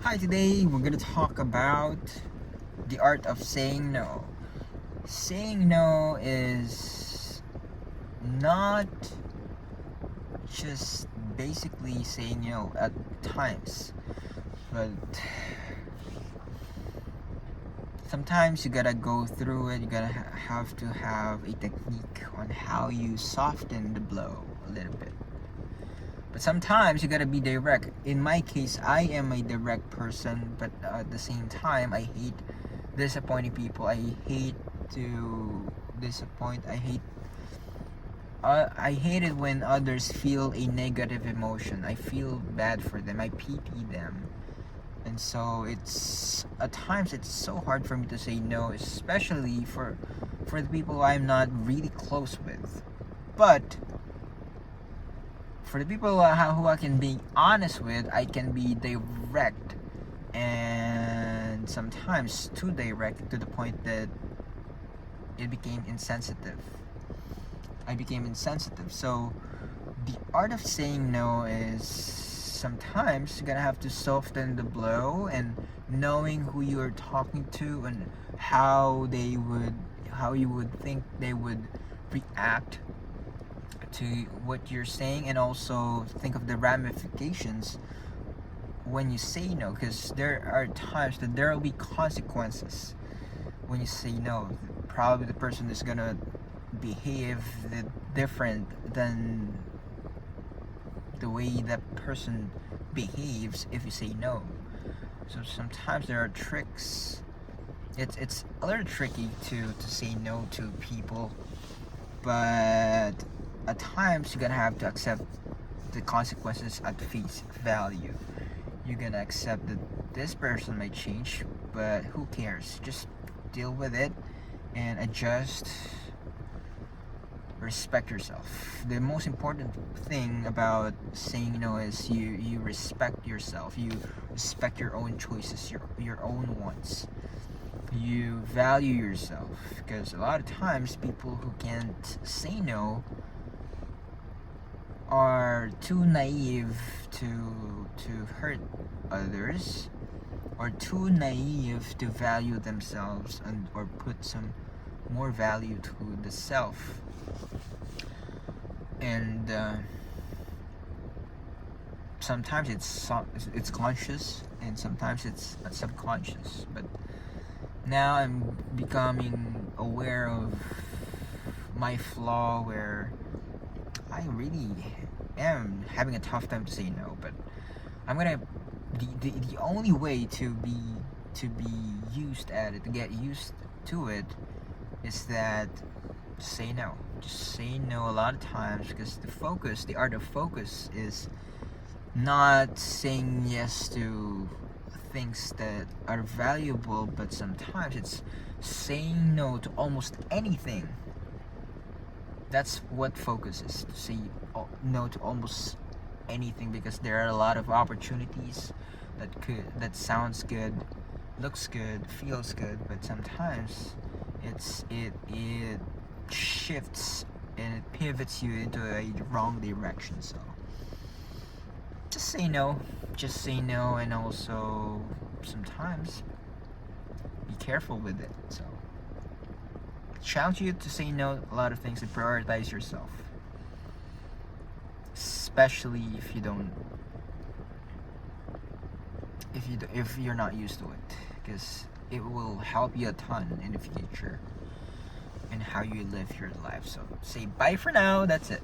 Hi, today we're gonna talk about the art of saying no. Saying no is not just basically saying no at times, but sometimes you gotta go through it. You gotta have to have a technique on how you soften the blow a little bit. But sometimes you gotta be direct. In my case, I am a direct person, but at the same time, I hate disappointing people. I hate to disappoint. I hate it when others feel a negative emotion. I feel bad for them. I pity them. And so it's at times it's so hard for me to say no, especially for the people I'm not really close with. But for the people who I can be honest with, I can be direct, and sometimes too direct to the point that it became insensitive. I became insensitive. So the art of saying no is sometimes you're gonna have to soften the blow and knowing who you're talking to and how you would think they would react to what you're saying, and also think of the ramifications when you say no, because there are times that there will be consequences when you say no. Probably the person is gonna behave different than the way that person behaves if you say no. So sometimes there are tricks. It's a little tricky to say no to people, but at times you're gonna have to accept the consequences at face value. You're gonna accept that this person might change, but who cares? Just deal with it and adjust. Respect yourself. The most important thing about saying no is you respect yourself. You respect your own choices, your own wants. You value yourself, because a lot of times people who can't say no are too naive to hurt others, or too naive to value themselves and or put some more value to the self. And sometimes it's conscious and sometimes it's subconscious, but now I'm becoming aware of my flaw where I really am having a tough time to say no. But I'm gonna the only way to be used at it, to get used to it, is that say no. Just say no a lot of times, because the art of focus is not saying yes to things that are valuable, but sometimes it's saying no to almost anything. That's what focus is, to say no to almost anything, because there are a lot of opportunities that sounds good, looks good, feels good, but sometimes it shifts and it pivots you into a wrong direction. So just say no. Just say no, and also sometimes be careful with it. So challenge you to say no a lot of things and prioritize yourself, especially if you're not used to it, because it will help you a ton in the future and how you live your life. So say bye for now. That's it.